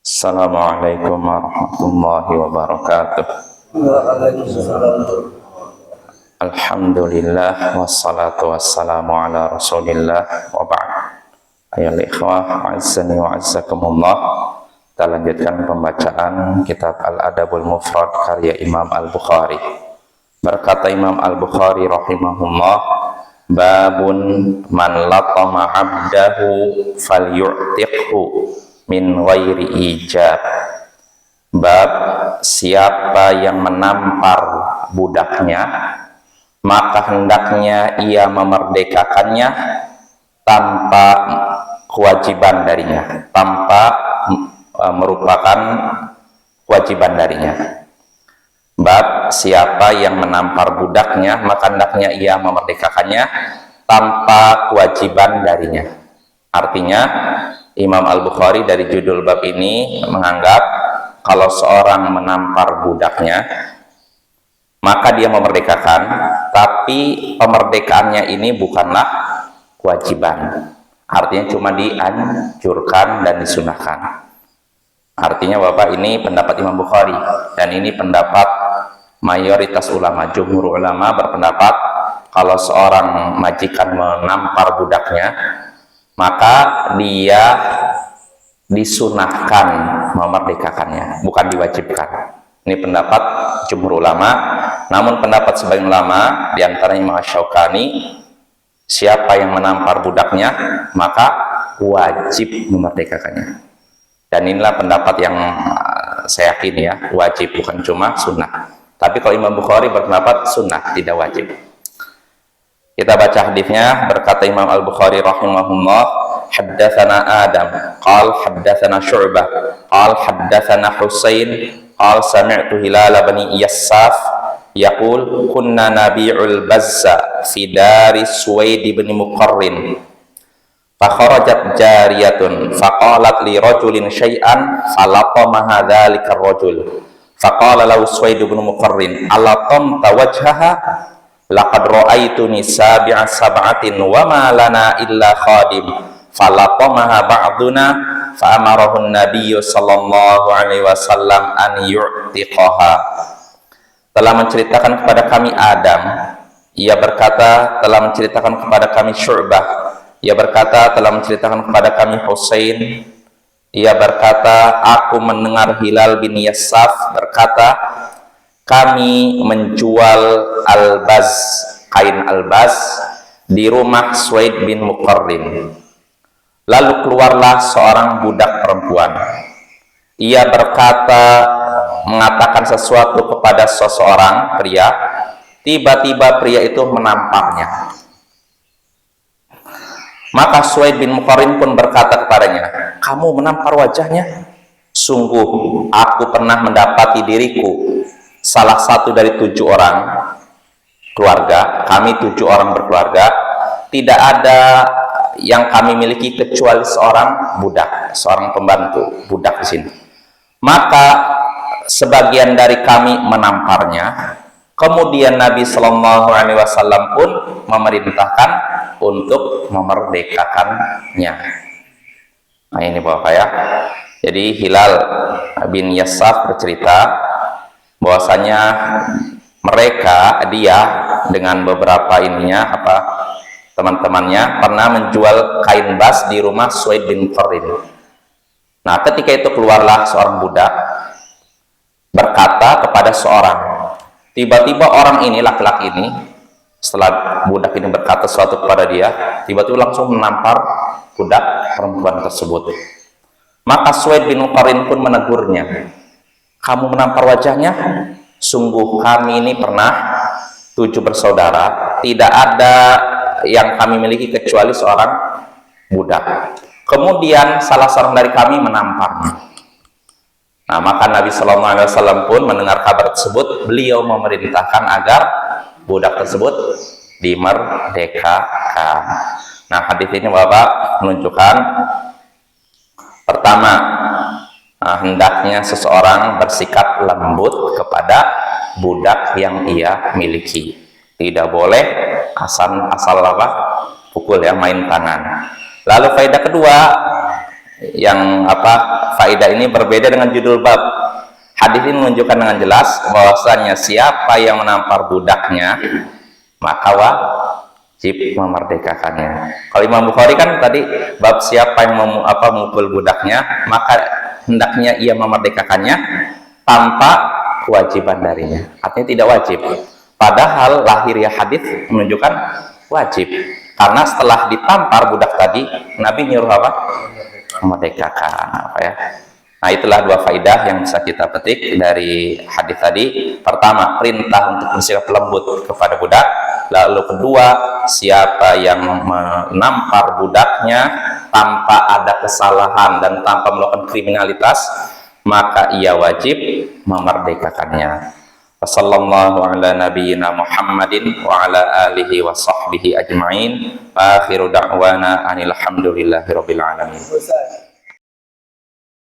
Assalamualaikum warahmatullahi wabarakatuh. Waalaikumsalam. Alhamdulillah wassalatu wassalamu ala rasulillah wa ba'd. Ayol ikhwah azzani wa azzakumullah. Kita lanjutkan pembacaan kitab Al-Adabul Mufrad karya Imam Al-Bukhari. Berkata Imam Al-Bukhari rahimahullah, babun man latama abdahu falyu'tiqhu min ghairi ijab. Bab siapa yang menampar budaknya, maka hendaknya ia memerdekakannya tanpa kewajiban darinya, tanpa merupakan kewajiban darinya. Bab siapa yang menampar budaknya, maka hendaknya ia memerdekakannya tanpa kewajiban darinya. Artinya Imam Al-Bukhari dari judul bab ini menganggap kalau seorang menampar budaknya maka dia memerdekakan, tapi pemerdekaannya ini bukanlah kewajiban. Artinya cuma dianjurkan dan disunahkan. Artinya Bapak, ini pendapat Imam Bukhari dan ini pendapat mayoritas ulama. Jumhur ulama berpendapat kalau seorang majikan menampar budaknya maka dia disunahkan memerdekakannya, bukan diwajibkan. Ini pendapat jumhur ulama. Namun pendapat sebagian ulama, diantaranya Imam Asy-Syaukani, siapa yang menampar budaknya maka wajib memerdekakannya. Dan inilah pendapat yang saya yakin ya, wajib, bukan cuma sunnah. Tapi kalau Imam Bukhari berpendapat sunnah, tidak wajib. Kita baca hadisnya. Berkata Imam Al-Bukhari rahimahullah, haddatsana Adam qal haddatsana Syu'bah qal haddatsana Husain qal sami'tu Hilal bin Yassaf yaqul kunna nabi'ul bazza fi dari Suwaid bin Muqarrin fa kharajat jariyatun faqalat li rajulin syai'an falatamaha dzalika ar-rajul faqala lahu Suwaid bin Muqarrin alatamta wajhaha laqad ra'aituni sabi'a sab'atin wa ma lana illa khadim falatamaha ba'duna fa'amarahu an-nabiyyu sallallahu alaihi wasallam an yu'tiqaha. Telah menceritakan kepada kami Adam, ia berkata telah menceritakan kepada kami Syu'bah, ia berkata telah menceritakan kepada kami Husain, ia berkata aku mendengar Hilal bin Yassaf berkata kami menjual albaz, kain albaz di rumah Suwaid bin Muqarrin. Lalu keluarlah seorang budak perempuan. Ia berkata, mengatakan sesuatu kepada seseorang pria. Tiba-tiba pria itu menamparnya. Maka Suwaid bin Muqarrin pun berkata kepadanya, kamu menampar wajahnya? Sungguh aku pernah mendapati diriku salah satu dari 7 orang keluarga, kami 7 orang berkeluarga, tidak ada yang kami miliki kecuali seorang budak, seorang pembantu budak di sini. Maka sebagian dari kami menamparnya. Kemudian Nabi Shallallahu Alaihi Wasallam pun memerintahkan untuk memerdekakannya. Nah ini Bapak ya. Jadi Hilal bin Yassaf bercerita bahwasanya dia dengan beberapa teman-temannya pernah menjual kain bas di rumah Suwaid bin Muqarrin. Nah ketika itu keluarlah seorang budak berkata kepada seorang. Tiba-tiba orang ini, laki-laki ini, setelah budak ini berkata sesuatu kepada dia, tiba-tiba langsung menampar budak perempuan tersebut. Maka Suwaid bin Muqarrin pun menegurnya, kamu menampar wajahnya? Sungguh kami ini pernah 7 bersaudara, tidak ada yang kami miliki kecuali seorang budak. Kemudian salah seorang dari kami menamparnya. Nah, maka Nabi Sallallahu Alaihi Wasallam pun mendengar kabar tersebut, beliau memerintahkan agar budak tersebut dimerdekakan. Nah, hadis ini Bapak menunjukkan pertama, hendaknya seseorang bersikap lembut kepada budak yang ia miliki. Tidak boleh asal pukul ya, main tangan. Lalu faedah kedua, yang faedah ini berbeda dengan judul bab. Hadis ini menunjukkan dengan jelas bahwasanya siapa yang menampar budaknya maka wajib memerdekakannya. Kalau Imam Bukhari kan tadi bab siapa yang memukul budaknya maka hendaknya ia memerdekakannya tanpa kewajiban darinya. Artinya tidak wajib. Padahal lahiriah hadis menunjukkan wajib. Karena setelah ditampar budak tadi, Nabi nyuruh apa? Memerdekakan. Nah, itulah dua faidah yang bisa kita petik dari hadis tadi. Pertama, perintah untuk bersikap lembut kepada budak. Lalu kedua, siapa yang menampar budaknya tanpa ada kesalahan dan tanpa melakukan kriminalitas, maka ia wajib memerdekakannya. Wassallallahu ala nabiyyina Muhammadin wa ala alihi wa sahbihi ajma'in. Akhiru da'wana anil hamdulillahi rabbil alamin.